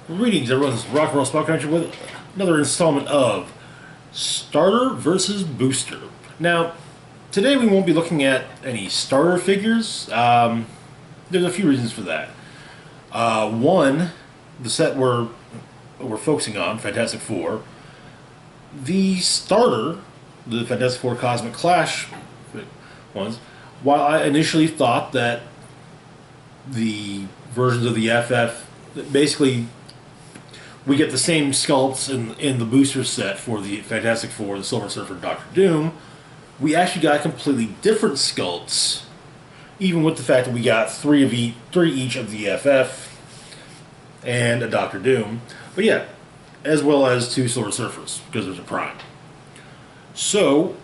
Greetings, everyone. This is Rock and Roll Spot Country with another installment of Starter versus Booster. Now, today we won't be looking at any starter figures. There's a few reasons for that. One, the set we're focusing on, Fantastic Four, the starter, the Fantastic Four Cosmic Clash ones. While I initially thought that the versions of the FF basically we get the same sculpts in the booster set for the Fantastic Four, the Silver Surfer, and Doctor Doom. We actually got completely different sculpts, even with the fact that we got three each of the FF and a Doctor Doom. But yeah, as well as two Silver Surfers because there's a Prime. So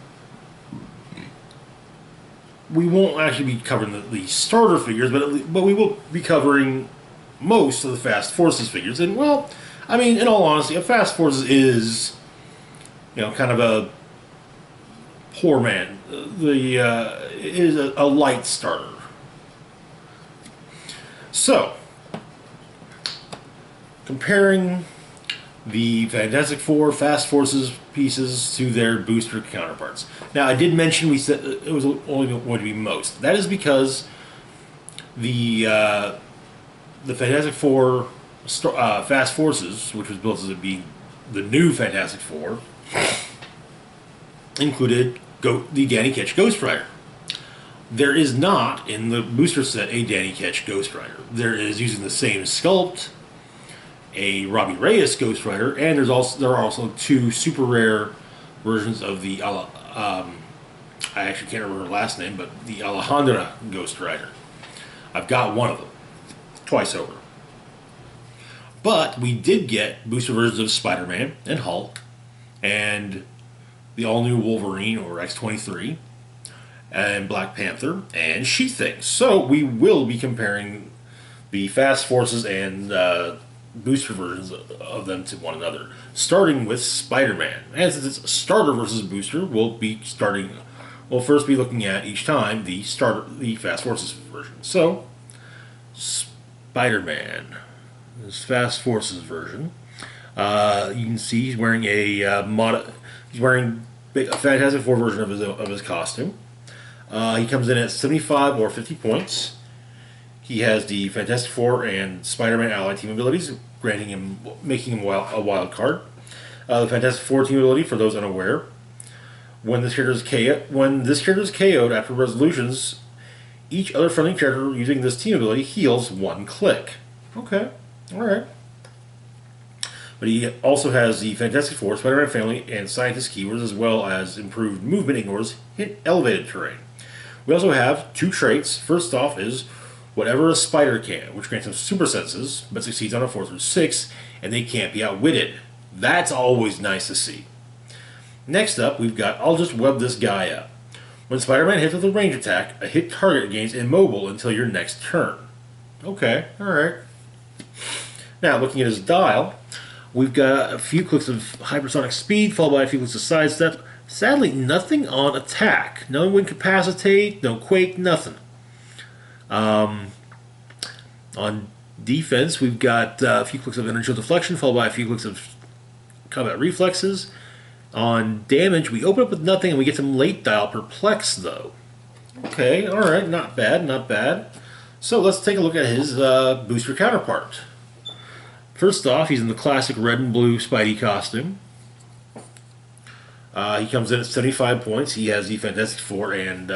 we won't actually be covering the starter figures, but we will be covering most of the Fast Forces figures. And well, I mean, in all honesty, a Fast Forces is, kind of a poor man. It is a light starter. So, comparing the Fantastic Four Fast Forces pieces to their booster counterparts. Now, I did mention we said it was only going to be most. That is because the Fantastic Four Fast Forces, which was built to be the new Fantastic Four, included the Danny Ketch Ghost Rider. There is not in the booster set a Danny Ketch Ghost Rider. There is, using the same sculpt, a Robbie Reyes Ghost Rider, and there are also two super rare versions of the I actually can't remember her last name, but the Alejandra Ghost Rider. I've got one of them twice over. But we did get booster versions of Spider-Man and Hulk and the all-new Wolverine or X-23 and Black Panther and She-Thing. So we will be comparing the Fast Forces and booster versions of them to one another, starting with Spider-Man. And since it's starter versus booster, we'll first be looking at each time the Fast Forces version. So, Spider-Man, this Fast Forces version. You can see he's wearing he's wearing a Fantastic Four version of his costume. He comes in at 75 or 50 points. He has the Fantastic Four and Spider-Man allied team abilities, making him a wild card. The Fantastic Four team ability, for those unaware, when this character is KO'd after resolutions, each other friendly character using this team ability heals one click. Okay, alright. But he also has the Fantastic Four, Spider-Man family, and scientist keywords, as well as improved movement, ignores hit elevated terrain. We also have two traits. First off is whatever a spider can, which grants them super senses, but succeeds on a 4 through 6, and they can't be outwitted. That's always nice to see. Next up, we've got I'll just web this guy up. When Spider-Man hits with a range attack, a hit target gains immobile until your next turn. Okay, alright. Now, looking at his dial, we've got a few clicks of hypersonic speed, followed by a few clicks of sidestep. Sadly, nothing on attack. No incapacitate, no quake, nothing. On defense, we've got a few clicks of inertial deflection, followed by a few clicks of combat reflexes. On damage, we open up with nothing, and we get some late dial perplex, though. Okay, alright, not bad, not bad. So let's take a look at his booster counterpart. First off, he's in the classic red and blue Spidey costume. He comes in at 75 points. He has the Fantastic Four and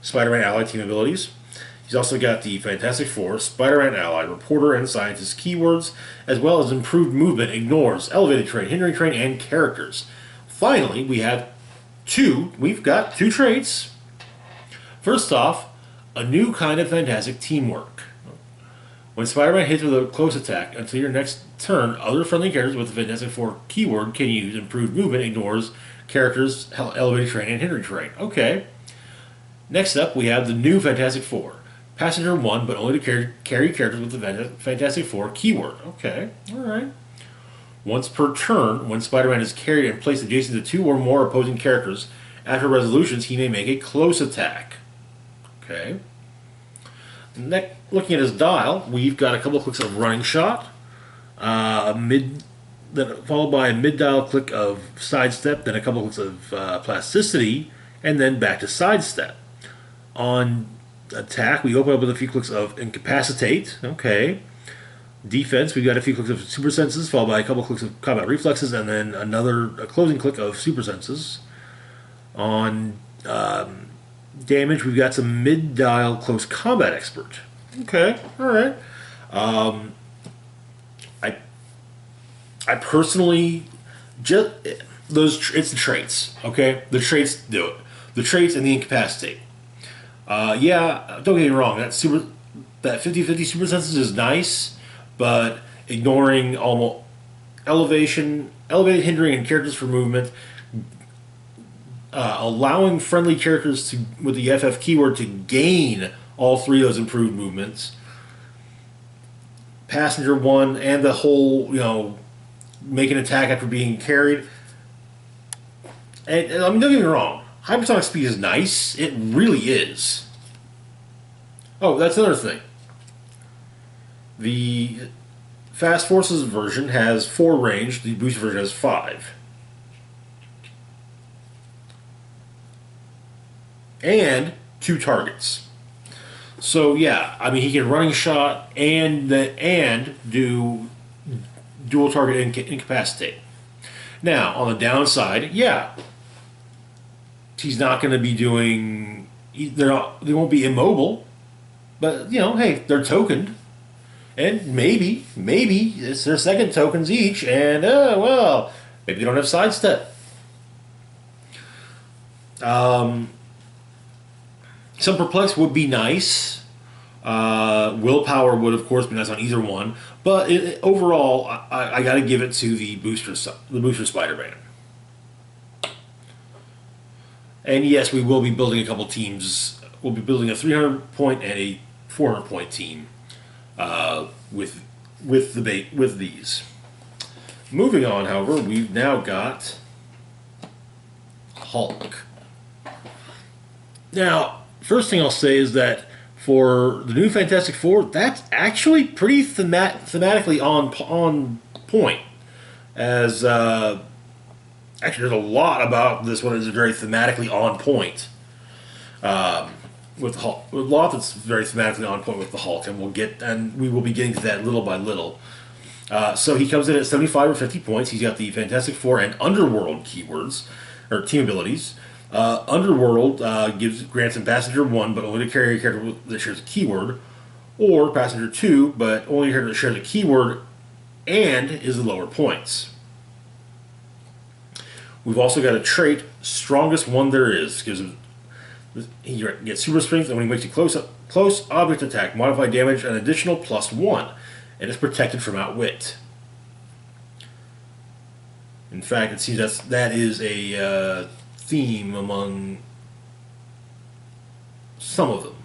Spider-Man allied team abilities. He's also got the Fantastic Four, Spider-Man allied, reporter, and scientist keywords, as well as improved movement, ignores, elevated terrain, hindering terrain, and characters. Finally, we've got two traits. First off, a new kind of fantastic teamwork. When Spider-Man hits with a close attack, until your next turn, other friendly characters with the Fantastic Four keyword can use improved movement, ignores characters, elevated terrain, and hindering terrain. Okay. Next up, we have the new Fantastic Four. Passenger 1, but only to carry characters with the Fantastic Four keyword. Okay, alright. Once per turn, when Spider-Man is carried and placed adjacent to two or more opposing characters, after resolutions, he may make a close attack. Okay. Looking at his dial, we've got a couple of clicks of running shot, Mid, then followed by a mid-dial click of sidestep, then a couple clicks of plasticity, and then back to sidestep. On attack, we open up with a few clicks of incapacitate. Okay. Defense, we've got a few clicks of super senses, followed by a couple clicks of combat reflexes, and then a closing click of super senses. On damage, we've got some mid-dial close combat expert. Okay, all right. I I personally just it's the traits. Okay, the traits do it. The traits and the incapacitate. Yeah, don't get me wrong. That 50-50 super senses is nice, but ignoring almost elevated hindering and characters for movement, allowing friendly characters to with the FF keyword to gain all three of those improved movements. Passenger one and the whole make an attack after being carried. And I mean, don't get me wrong. Hypersonic speed is nice. It really is. Oh, that's another thing. The Fast Forces version has 4 range. The Boost version has 5. And 2 targets. So yeah, I mean he can running shot and do dual target incapacitate. Now on the downside, yeah, he's not going to be doing. They won't be immobile, but hey, they're tokened, and maybe it's their second tokens each, and well, maybe they don't have sidestep. Some perplex would be nice. Willpower would, of course, be nice on either one. But overall, I got to give it to the booster Spider-Man. And yes, we will be building a couple teams. We'll be building a 300-point and a 400-point team with these. Moving on, however, we've now got Hulk. Now, first thing I'll say is that for the new Fantastic Four, that's actually pretty thematically on point. As actually, there's a lot about this one that's very thematically on point. With the Hulk, a lot that's very thematically on point with the Hulk, and we will be getting to that little by little. So he comes in at 75 or 50 points. He's got the Fantastic Four and Underworld keywords or team abilities. Underworld grants him Passenger 1, but only to carry a character that shares a keyword, or Passenger 2, but only a character that shares a keyword and is the lower points. We've also got a trait, Strongest One There Is. He gets super strength, and when he makes a close object attack, modified damage an additional +1, and is protected from outwit. In fact, it seems that is a theme among some of them.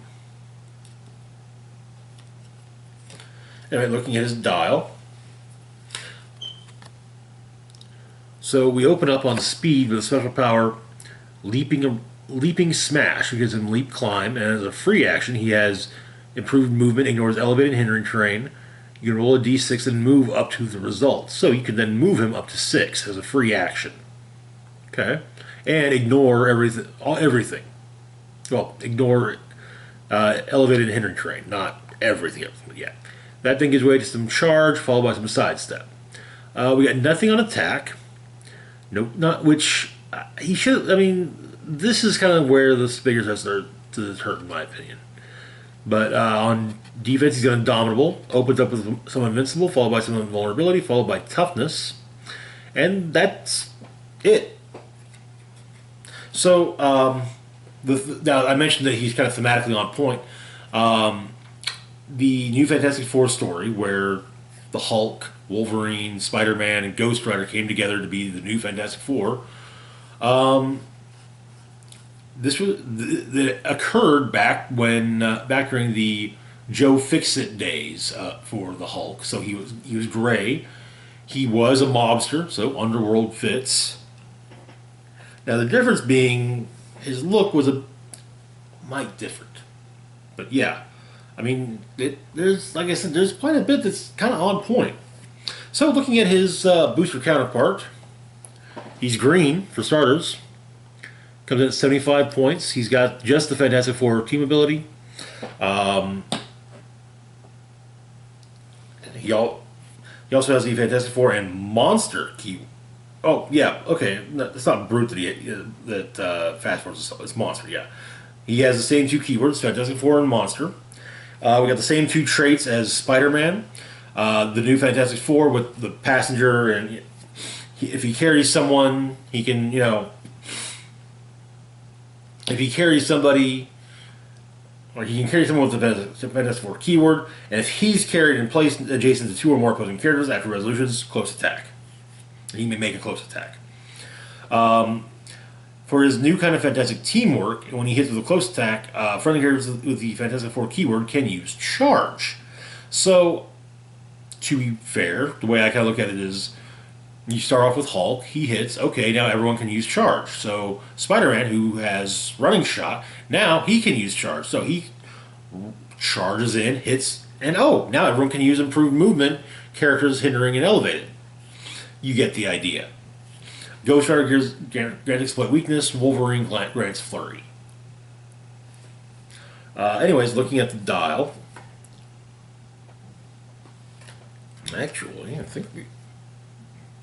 Anyway, looking at his dial. So we open up on speed with a special power, leaping smash, which gives him leap climb, and as a free action, he has improved movement, ignores elevated hindering terrain. You can roll a d6 and move up to the result. So you can then move him up to 6 as a free action. Okay. And ignore everything. Well, ignore elevated hindering terrain, not everything. Yeah, that thing gives way to some charge, followed by some sidestep. We got nothing on attack. Nope, not which he should. I mean, this is kind of where the figures have started to hurt, in my opinion. But on defense, he's got Indomitable. Opens up with some Invincible, followed by some Invulnerability, followed by Toughness, and that's it. So, now I mentioned that he's kind of thematically on point. The new Fantastic Four story, where the Hulk, Wolverine, Spider-Man, and Ghost Rider came together to be the new Fantastic Four. This occurred back during the Joe Fixit days for the Hulk. So he was gray. He was a mobster, so Underworld fits. Now the difference being his look was might different, but yeah, I mean there's like I said, there's quite a bit that's kind of on point. So looking at his booster counterpart, he's green for starters. Comes in at 75 points. He's got just the Fantastic Four team ability. Um, he also has the Fantastic Four and Monster key. Oh yeah, okay. No, it's not Brute that Fast Force is. It's Monster. Yeah, he has the same two keywords: Fantastic Four and Monster. We got the same two traits as Spider-Man. The new Fantastic Four with the passenger, and if he carries someone, he can, if he carries somebody, or he can carry someone with the Fantastic Four keyword, and if he's carried and placed adjacent to two or more opposing characters after resolutions, close attack. He may make a close attack. For his new kind of Fantastic teamwork, when he hits with a close attack, friendly characters with the Fantastic Four keyword can use charge. So, to be fair, the way I kind of look at it is, you start off with Hulk, he hits, okay, now everyone can use charge. So Spider-Man, who has running shot, now he can use charge. So he charges in, hits, and oh, now everyone can use improved movement, characters hindering and elevated. You get the idea. Ghost Rider grants exploit weakness, Wolverine grants flurry. Anyways, looking at the dial. Actually, I think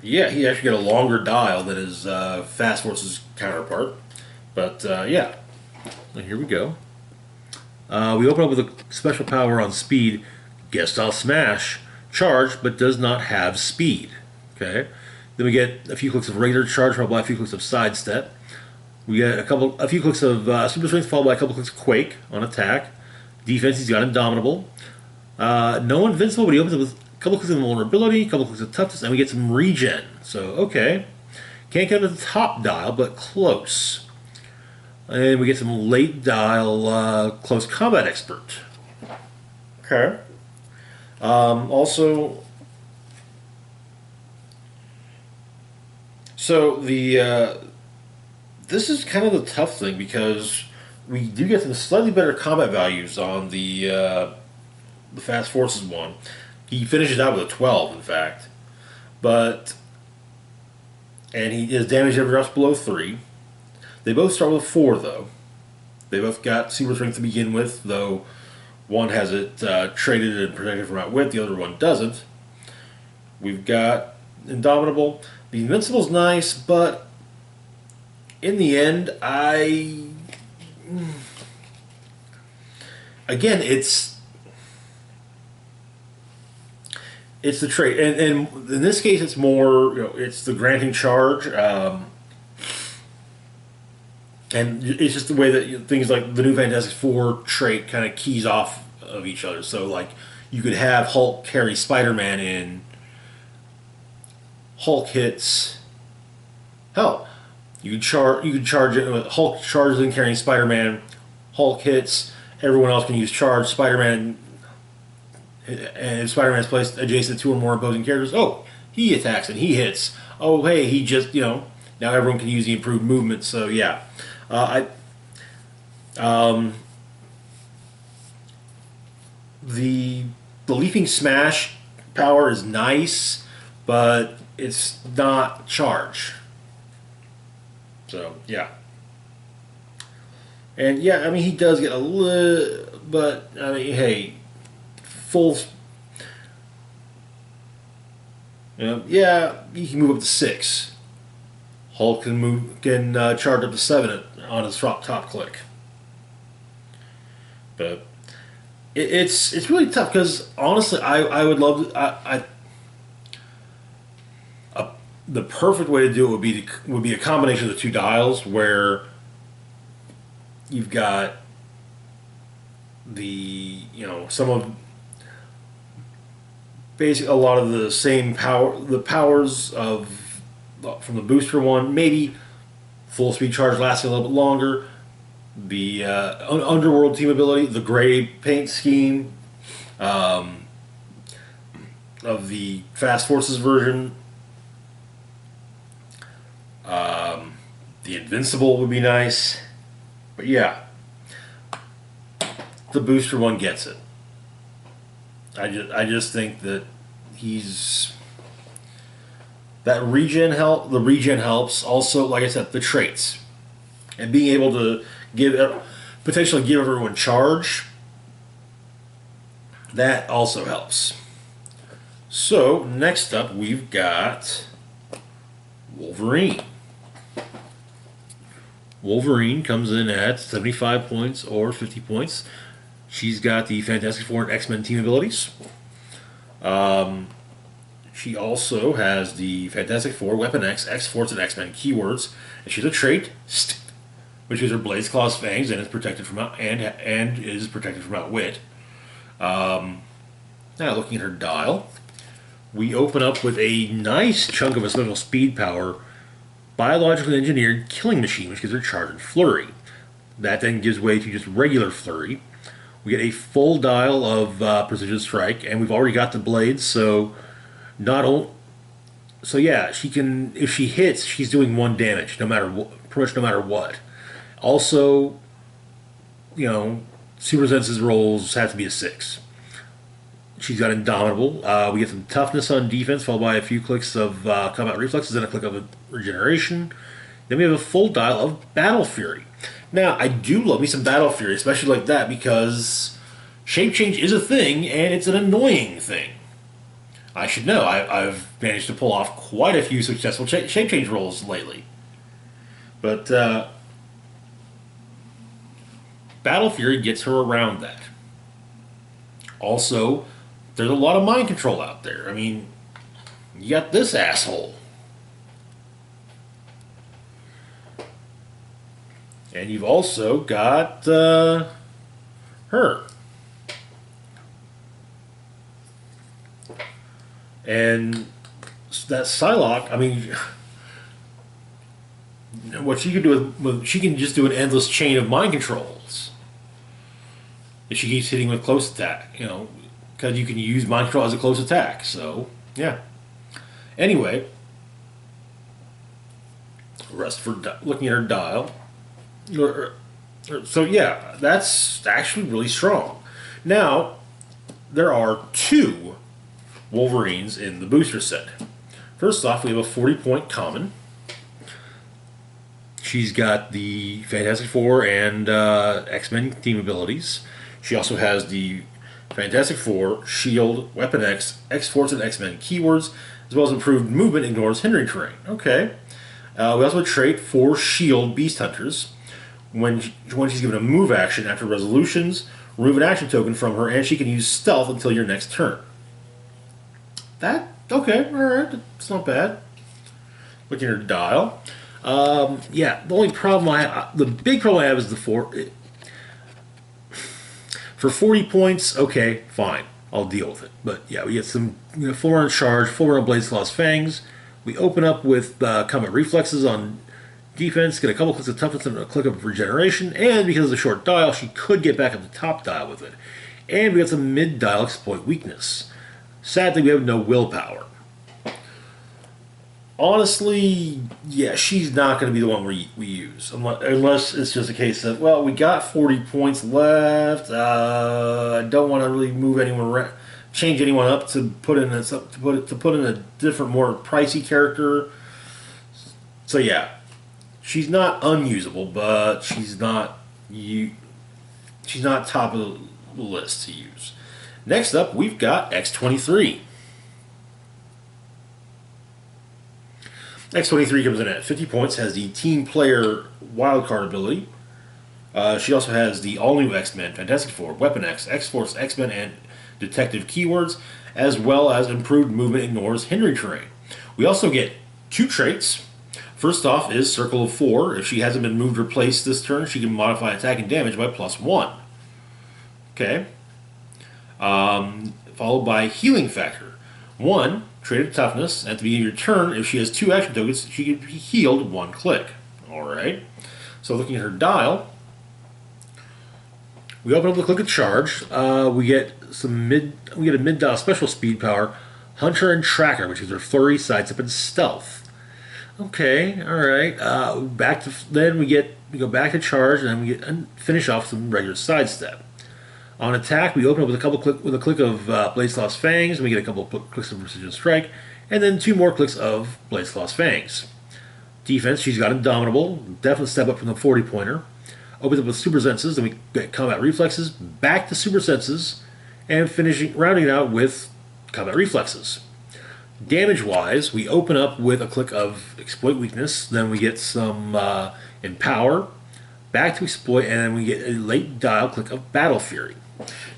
yeah, he actually got a longer dial than his Fast Force's counterpart. But yeah, here we go. We open up with a special power on speed, guest style smash, charge, but does not have speed. Okay. Then we get a few clicks of regular charge followed by a few clicks of sidestep. We get a few clicks of super strength followed by a couple clicks of quake on attack. Defense, he's got indomitable. No invincible, but he opens up with a couple clicks of vulnerability, a couple clicks of toughness, and we get some regen. So, okay. Can't get to the top dial, but close. And we get some late dial close combat expert. Okay. Also, so this is kind of the tough thing because we do get some slightly better combat values on the Fast Forces one. He finishes out with a 12, in fact. And his damage never drops below 3. They both start with 4, though. They both got super strength to begin with, though one has it traded and protected from outwit, the other one doesn't. We've got Indomitable. The Invincible's nice, but in the end, again, it's the trait, and in this case, it's more, it's the granting charge, and it's just the way that things like the new Fantastic Four trait kind of keys off of each other. So, like, you could have Hulk carry Spider-Man in. Hulk hits. Hell, you could charge it with Hulk charges in carrying Spider-Man. Hulk hits. Everyone else can use charge. Spider-Man. And if Spider-Man is placed adjacent to two or more opposing characters, oh, he attacks and he hits. Oh, hey, he just, now everyone can use the improved movement. So, yeah. The leaping smash power is nice, but it's not charge. So, yeah. And, yeah, I mean, he does get a little, but, I mean, hey, full, yeah, he can move up to 6. Hulk can charge up to 7 on his top click. But it's really tough because honestly, I would love to, the perfect way to do it would be a combination of the two dials where you've got the some of basically a lot of the same powers of from the booster one, maybe full speed charge lasting a little bit longer, the underworld team ability, the gray paint scheme of the Fast Forces version, the Invincible would be nice, but yeah, the booster one gets it. I just think that he's That regen help. The regen helps. Also, like I said, the traits and being able to potentially give everyone charge. That also helps. So next up, we've got Wolverine. Wolverine comes in at 75 points or 50 points. She's got the Fantastic Four and X-Men team abilities. She also has the Fantastic Four, Weapon X, X-Force, and X-Men keywords. And she's a trait, which is her Blaze Claw's Fangs, and is protected from Outwit. Now looking at her dial, we open up with a nice chunk of a special speed power biologically engineered killing machine, which gives her charge and flurry. That then gives way to just regular flurry. We get a full dial of precision strike, and we've already got the blades, so yeah, she can, if she hits, she's doing 1 damage, pretty much no matter what. Also, super senses rolls have to be a 6. She's got Indomitable. We get some toughness on defense, followed by a few clicks of combat reflexes and a click of regeneration. Then we have a full dial of Battle Fury. Now, I do love me some Battle Fury, especially like that, because shape change is a thing, and it's an annoying thing. I should know. I've managed to pull off quite a few successful shape change rolls lately. But Battle Fury gets her around that. Also, there's a lot of mind control out there. I mean, you got this asshole. And you've also got her. And that Psylocke, I mean, what she can do she can just do an endless chain of mind controls. If she keeps hitting with close attack, because you can use mind control as a close attack. So, yeah. Anyway, rest for looking at her dial. So, yeah, that's actually really strong. Now, there are 2 Wolverines in the booster set. First off, we have a 40-point common. She's got the Fantastic Four and X-Men team abilities. She also has the Fantastic Four, Shield, Weapon X, X-Force, and X-Men keywords, as well as improved movement, ignores hindering terrain. Okay. We also have a trait for Shield Beast Hunters. When she's given a move action after resolutions, remove an action token from her, and she can use stealth until your next turn. Okay, alright, it's not bad. Looking at her dial. Yeah, the big problem I have is the 4. For 40 points, okay, fine. I'll deal with it. But yeah, we get some full round charge, full round Blaze Claw's Fangs. We open up with combat reflexes on defense, get a couple clicks of toughness and a click of regeneration, and because of the short dial, she could get back up the top dial with it. And we got some mid dial exploit weakness. Sadly, we have no willpower. Honestly, yeah, she's not going to be the one we use. Unless it's just a case of, well, we got 40 points left. I don't want to really move anyone around, change anyone up to put in a different, more pricey character. So yeah, she's not unusable, but she's not top of the list to use. Next up, we've got X-23. X-23 comes in at 50 points, has the Team Player Wildcard ability. She also has the all-new X-Men, Fantastic Four, Weapon X, X-Force, X-Men, and Detective keywords, as well as improved movement, ignores hindering terrain. We also get 2 traits. First off is Circle of 4. If she hasn't been moved or placed this turn, she can modify attack and damage by +1. Okay. Followed by Healing Factor. 1, trait of toughness. At the beginning of your turn, if she has 2 action tokens, she can be healed 1 click. Alright. So looking at her dial, we open up the click of charge. We get a mid dial special speed power, Hunter and Tracker, which is her flurry, sidestep, and stealth. Okay, alright. Then we go back to charge, and then we finish off some regular sidestep. On attack, we open up with a click of Blazelaw's Fangs, and we get a couple of clicks of Precision Strike, and then 2 more clicks of Blazelaw's Fangs. Defense, she's got Indomitable, definitely step up from the 40-pointer. Opens up with Super Senses, then we get Combat Reflexes, back to Super Senses, and rounding it out with Combat Reflexes. Damage-wise, we open up with a click of Exploit Weakness, then we get some Empower, back to Exploit, and then we get a late dial click of Battle Fury.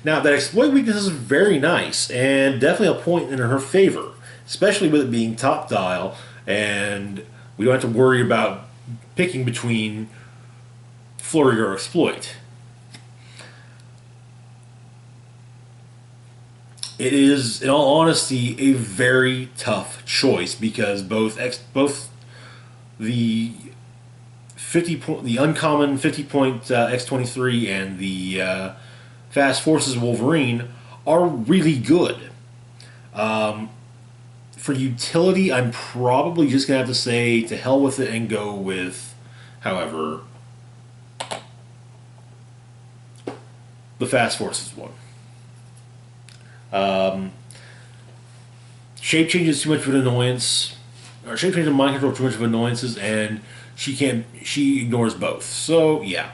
Now, that Exploit Weakness is very nice, and definitely a point in her favor, especially with it being top dial, and we don't have to worry about picking between Flurry or Exploit. It is, in all honesty, a very tough choice because both the the uncommon 50-point X23 and the Fast Forces Wolverine are really good. For utility, I'm probably just gonna have to say to hell with it and go with, however, the Fast Forces one. Shape change is too much of an annoyance, or shape change and mind control too much of annoyances, and she ignores both. So yeah.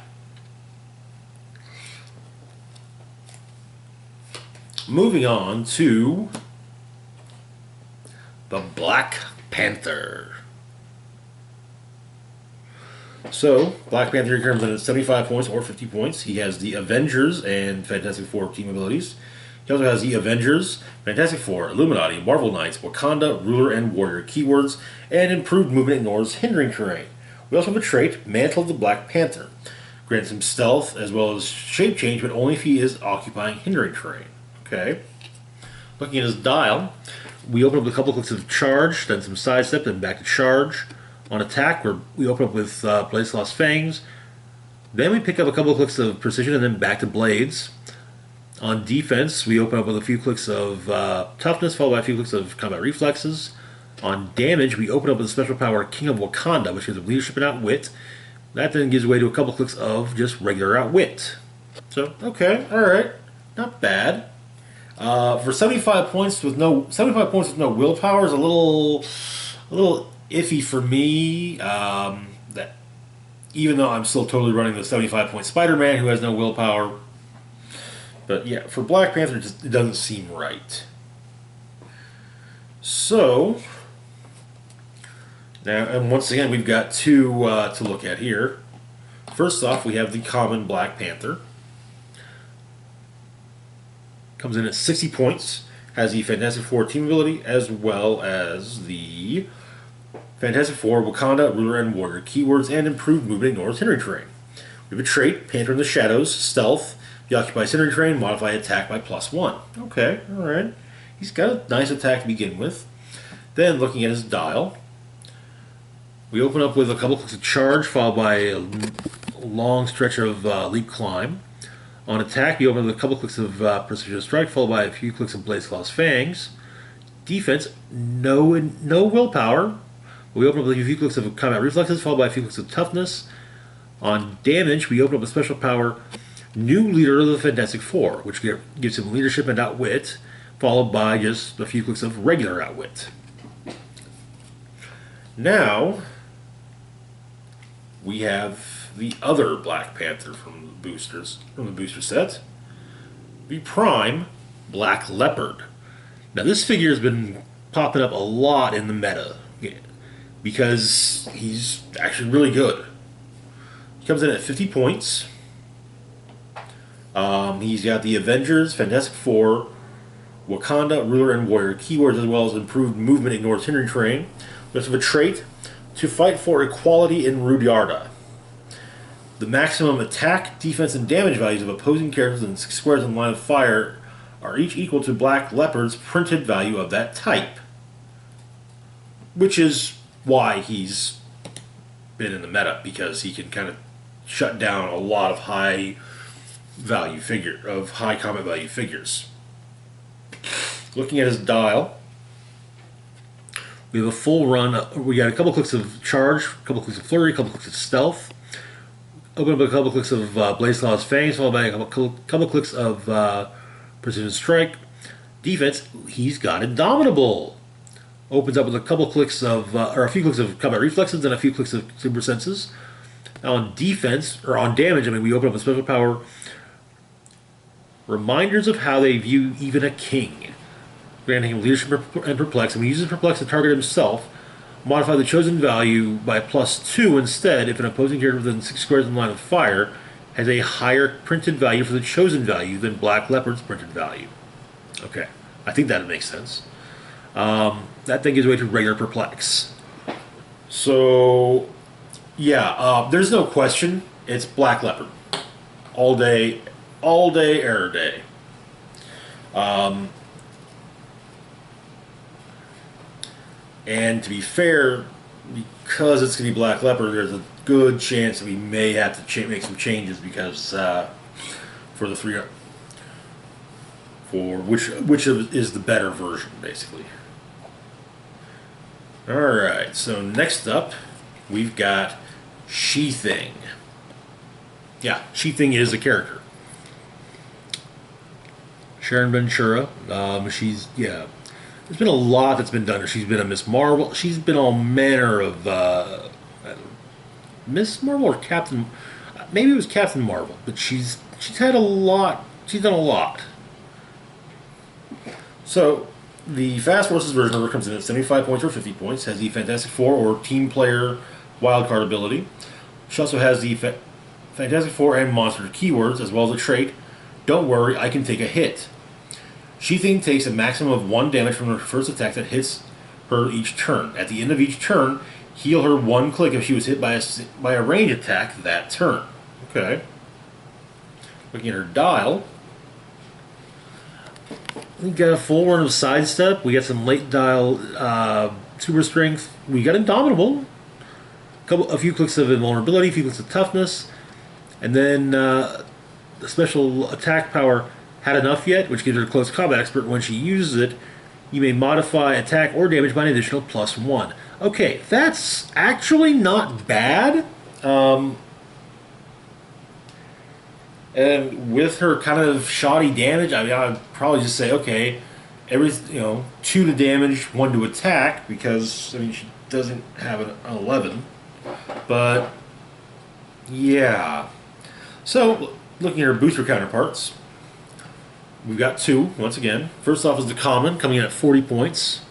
Moving on to the Black Panther. So, Black Panther comes in at 75 points or 50 points. He has the Avengers and Fantastic Four team abilities. He also has the Avengers, Fantastic Four, Illuminati, Marvel Knights, Wakanda, Ruler, and Warrior keywords, and improved movement ignores hindering terrain. We also have a trait, Mantle of the Black Panther. Grants him stealth as well as shape change, but only if he is occupying hindering terrain. Okay. Looking at his dial, we open up with a couple of clicks of charge, then some sidestep, then back to charge. On attack, we open up with Blazelaw's Fangs. Then we pick up a couple of clicks of precision and then back to blades. On defense, we open up with a few clicks of toughness, followed by a few clicks of combat reflexes. On damage, we open up with a special power, King of Wakanda, which gives him leadership and outwit. That then gives way to a couple of clicks of just regular outwit. So, okay, alright. Not bad. For 75 points with no willpower is a little iffy for me. That even though I'm still totally running the 75-point Spider-Man who has no willpower, but yeah, for Black Panther it doesn't seem right. So now, and once again, we've got two to look at here. First off, we have the common Black Panther. Comes in at 60 points, has the Fantastic Four team ability, as well as the Fantastic Four, Wakanda, Ruler, and Warrior keywords, and improved movement ignores hindering terrain. We have a trait, Panther in the Shadows, stealth. He occupies hindering terrain, modify attack by +1. Okay, alright. He's got a nice attack to begin with. Then, looking at his dial, we open up with a couple clicks of charge, followed by a long stretch of leap climb. On attack, we open with a couple clicks of Precision Strike, followed by a few clicks of Blazelaw's Fangs. Defense, no willpower. We open up with a few clicks of Combat Reflexes, followed by a few clicks of Toughness. On damage, we open up with special power, New Leader of the Fantastic Four, which gives him leadership and outwit, followed by just a few clicks of regular outwit. Now, we have the other Black Panther from the booster set, the Prime Black Leopard. Now this figure has been popping up a lot in the meta because he's actually really good. He comes in at 50 points. He's got the Avengers, Fantastic Four, Wakanda, Ruler, and Warrior keywords, as well as improved movement ignores hindering terrain. We also have a trait, to fight for equality in Rudyarda. The maximum attack, defense, and damage values of opposing characters and squares in line of fire are each equal to Black Leopard's printed value of that type. Which is why he's been in the meta, because he can kind of shut down a lot of high combat value figures. Looking at his dial, we have a full run. We got a couple clicks of charge, a couple clicks of flurry, a couple clicks of stealth. Open up a couple clicks of Blaze Claw's Fangs, followed by a couple clicks of Precision Strike. Defense, he's got Indomitable. Opens up with a couple clicks of, or a few clicks of Combat Reflexes and a few clicks of Super Senses. Now on defense, or on damage, I mean, we open up a special power. Reminders of how they view even a king. Granting him leadership and perplex, and we use perplex to target himself. Modify the chosen value by +2 instead if an opposing character within 6 squares in line of fire has a higher printed value for the chosen value than Black Leopard's printed value. Okay, I think that makes sense. That thing gives way to regular perplex. So, yeah, there's no question. It's Black Leopard. All day, error day. And to be fair, because it's going to be Black Leopard, there's a good chance that we may have to make some changes because for the three, for which is the better version, basically. All right. So next up, we've got She-Thing. Yeah, She-Thing is a character. Sharon Ventura. She's There's been a lot that's been done. She's been a Miss Marvel. She's been all manner of Miss Marvel or Captain. Maybe it was Captain Marvel, but she's had a lot. She's done a lot. So the Fast Forces version of her comes in at 75 points or 50 points. Has the Fantastic Four or Team Player wildcard ability. She also has the Fantastic Four and Monster keywords as well as a trait. Don't worry, I can take a hit. She-Thing takes a maximum of 1 damage from her first attack that hits her each turn. At the end of each turn, heal her 1 click if she was hit by a range attack that turn. Okay. Looking at her dial, we got a full run of Sidestep. We got some late dial Super Strength. We got Indomitable. A few clicks of Invulnerability, a few clicks of Toughness. And then the special attack power, Had Enough Yet, which gives her Close Combat Expert. When she uses it, you may modify attack or damage by an additional +1. Okay, that's actually not bad. And with her kind of shoddy damage, I mean, I'd probably just say, okay, 2 to damage, 1 to attack, because, I mean, she doesn't have an 11. But, yeah. So, looking at her booster counterparts, we've got 2, once again. First off is the Common, coming in at 40 points.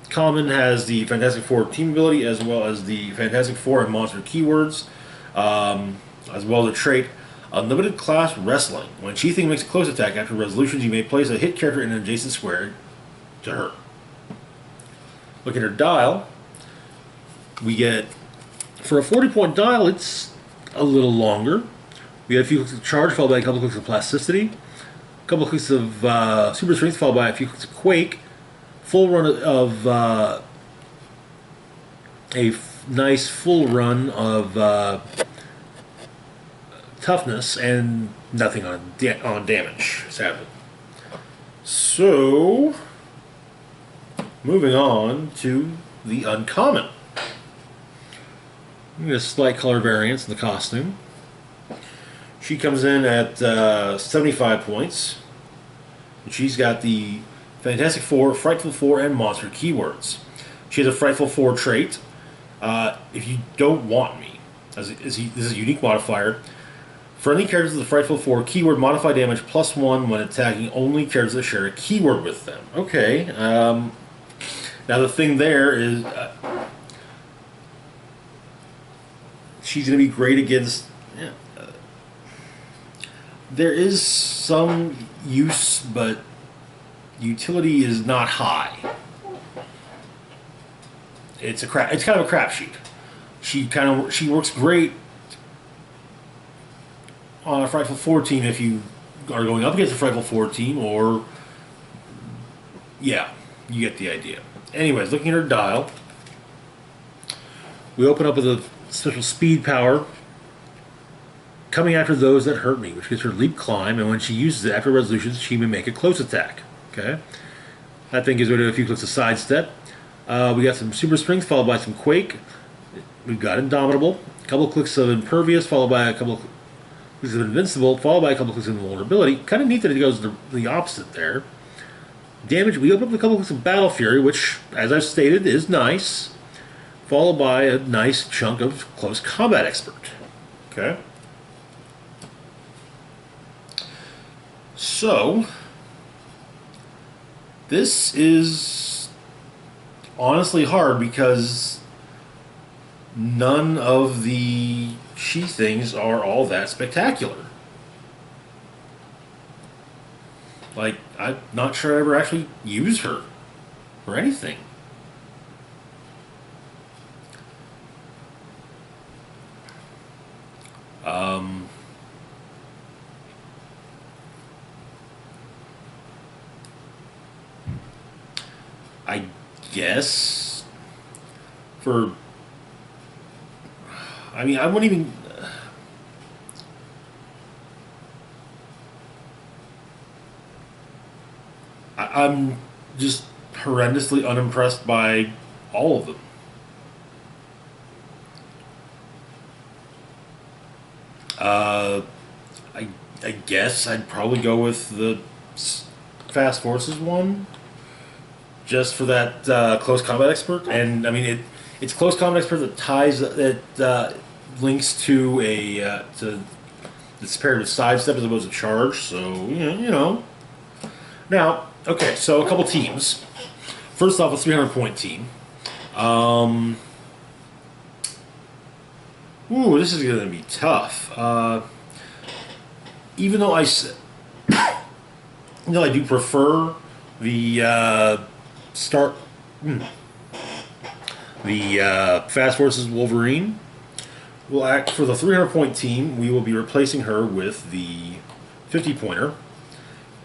Common has the Fantastic Four team ability, as well as the Fantastic Four and Monster keywords, as well as a trait, Unlimited Class Wrestling. When She-Thing makes a close attack after resolutions, you may place a hit character in an adjacent square to her. Look at her dial. We get, for a 40-point dial, it's a little longer. We have a few clicks of Charge, followed by a couple clicks of Plasticity. A couple clicks of Super Strength, followed by a few clicks of Quake. Full run of nice full run of Toughness, and nothing on damage, sadly. So, moving on to the Uncommon. We get a slight color variance in the costume. She comes in at 75 points. And she's got the Fantastic Four, Frightful Four, and Monster keywords. She has a Frightful Four trait. If you don't want me, this is a unique modifier. Friendly characters with the Frightful Four keyword modify damage +1 when attacking only characters that share a keyword with them. Okay. Now the thing there is, she's going to be great against. There is some use, but utility is not high. It's kind of a crapshoot. She works great on a Frightful 4 team if you are going up against a Frightful 4 team, or yeah, you get the idea. Anyways, looking at her dial, we open up with a special speed power, coming after those that hurt me, which gives her Leap Climb, and when she uses it after resolutions, she may make a close attack. Okay, that thing gives her a few clicks of Sidestep. We got some Super Strength followed by some Quake. we've got Indomitable, a couple clicks of Impervious, followed by a couple clicks of Invincible, followed by a couple clicks of Invulnerability. Kind of neat that it goes the opposite there. Damage, we open up a couple clicks of Battle Fury, which, as I've stated, is nice, followed by a nice chunk of Close Combat Expert. Okay. So, this is honestly hard because none of the she things are all that spectacular. Like, I'm not sure I ever actually use her for anything. Um, I guess for. I mean, I wouldn't even. I'm just horrendously unimpressed by all of them. Uh, I I guess I'd probably go with the Fast Forces one, just for that close combat expert. And I mean, it's close combat expert that ties that links to a to it's paired with sidestep as opposed to charge. So you know. Now, okay, so a couple teams. First off, a 300-point team. Um, this is going to be tough. Even though I do prefer the start, the Fast Forces Wolverine. We'll act for the 300-point team. We will be replacing her with the 50-pointer,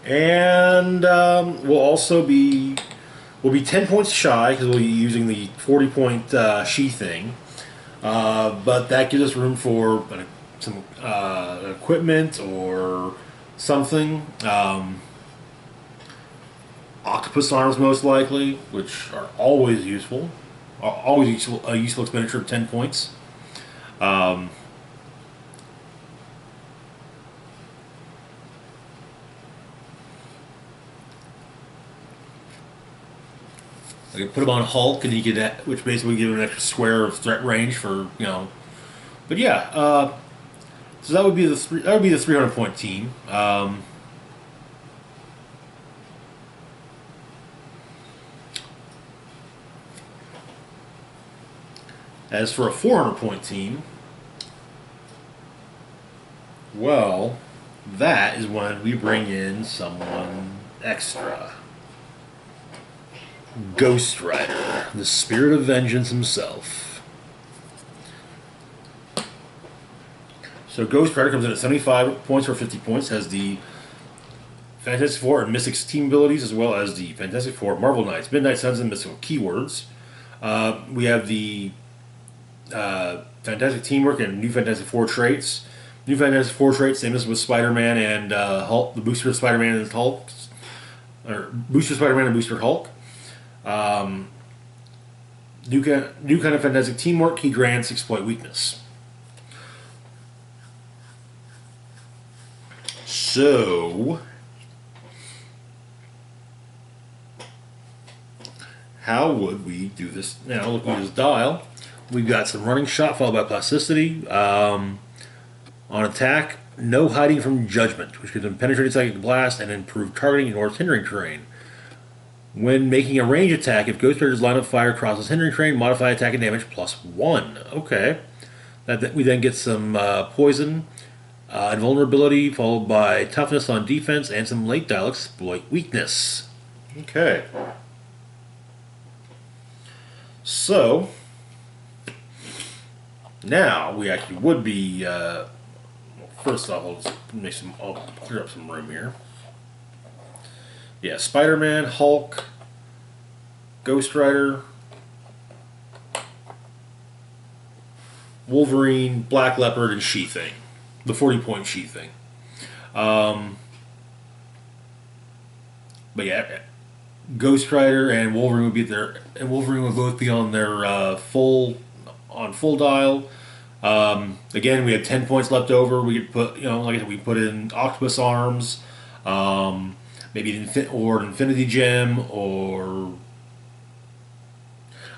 and we'll be 10 points shy because we'll be using the 40-point she thing. But that gives us room for some equipment or something. Octopus arms, most likely, which are always useful. Always useful, a useful expenditure of 10 points. I could put him on Hulk, and he could, which basically give him an extra square of threat range for But yeah, so that would be the 300-point team. As for a 400-point team, well, that is when we bring in someone extra. Ghost Rider, the spirit of vengeance himself. So Ghost Rider comes in at 75 points or 50 points, has the Fantastic Four and Mystics team abilities, as well as the Fantastic Four Marvel Knights, Midnight Suns, and Mystical keywords. We have the Fantastic Teamwork and New Fantastic Four traits. New Fantastic Four traits, same as with Spider-Man and Hulk, the Booster Spider-Man and Hulk, or Booster Spider-Man and Booster Hulk. New kind of Fantastic Teamwork, key grants, exploit weakness. So, how would we do this? Now, looking at this dial, we've got some running shot followed by plasticity. On attack, no hiding from judgment, which gives them penetrating psychic blast and improved targeting and or hindering terrain. When making a range attack, if Ghost Rider's line of fire crosses hindering terrain, modify attack and damage +1. Okay. We then get some poison, invulnerability, followed by toughness on defense, and some late dial exploit weakness. Okay. So, now we actually would be. First off, I'll clear up some room here. Yeah, Spider-Man, Hulk, Ghost Rider, Wolverine, Black Leopard, and She-Thing. The 40-point She-Thing. But yeah, Ghost Rider and Wolverine would be there, and Wolverine would both be on their on full dial. Again, we have 10 points left over. We could put, like I said, we put in octopus arms, maybe an infinity gem, or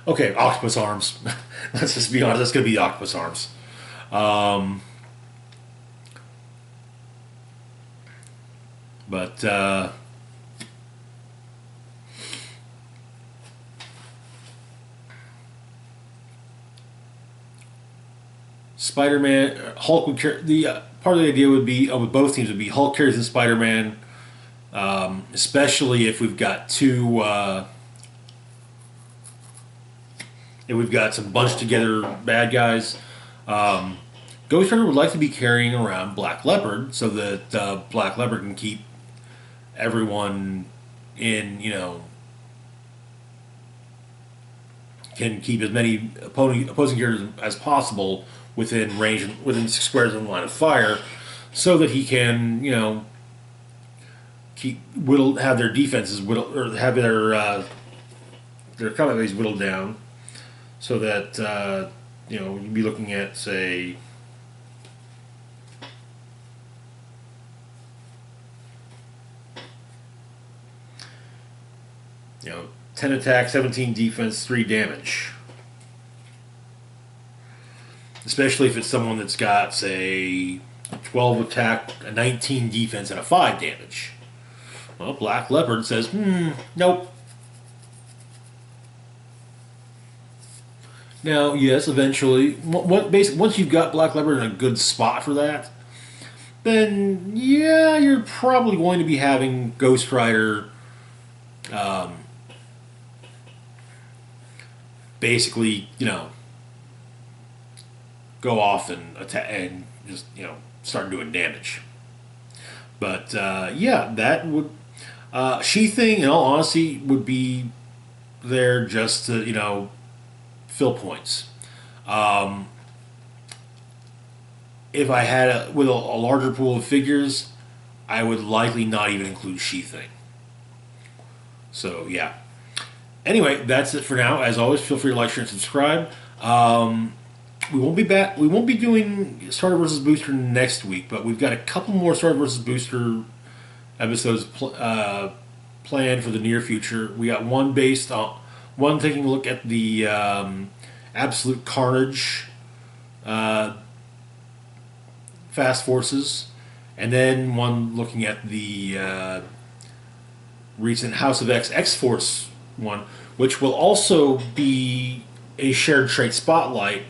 okay, octopus arms. Let's just be honest. That's going to be the octopus arms. But Spider-Man, Hulk would carry the part of the idea would be with both teams would be Hulk carries in Spider-Man, especially if we've got two. If we've got some bunched together bad guys. Ghost Rider would like to be carrying around Black Leopard so that Black Leopard can keep everyone in, can keep as many opposing characters as possible within range, within 6 squares of the line of fire, so that he can, have their defenses whittled, or have their combat base whittled down, so that you'd be looking at, say, you know, 10 attack, 17 defense, 3 damage. Especially if it's someone that's got, say, 12 attack, a 19 defense, and a 5 damage. Well, Black Leopard says, nope. Now, yes, eventually, once you've got Black Leopard in a good spot for that, then, yeah, you're probably going to be having Ghost Rider basically, go off and attack and just, start doing damage. But, yeah, that would... She-Thing, in all honesty, would be there just to, fill points. If I had with a larger pool of figures, I would likely not even include She-Thing. So, yeah. Anyway, that's it for now. As always, feel free to like, share, and subscribe. We won't be back. We won't be doing Starter vs. Booster next week, but we've got a couple more Starter vs. Booster episodes planned for the near future. We got one taking a look at the Absolute Carnage Fast Forces, and then one looking at the recent House of X-Force one, which will also be a shared trait spotlight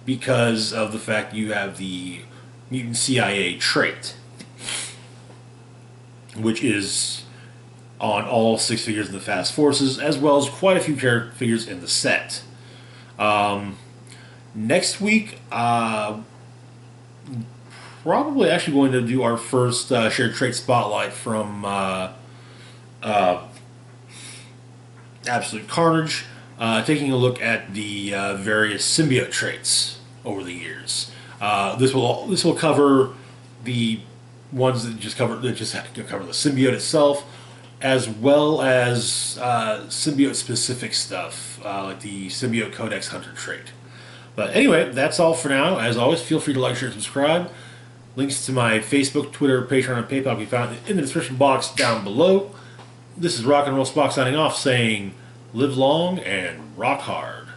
because of the fact you have the Mutant CIA trait, which is on all 6 figures in the Fast Forces, as well as quite a few figures in the set. Next week, probably actually going to do our first shared trait spotlight from Absolute Carnage, taking a look at the various symbiote traits over the years. This will cover the ones that just cover the symbiote itself, as well as symbiote specific stuff like the Symbiote Codex Hunter trait. But anyway, that's all for now. As always, feel free to like, share, and subscribe. Links to my Facebook, Twitter, Patreon, and PayPal can be found in the description box down below. This is Rock and Roll Spock signing off, saying, live long and rock hard.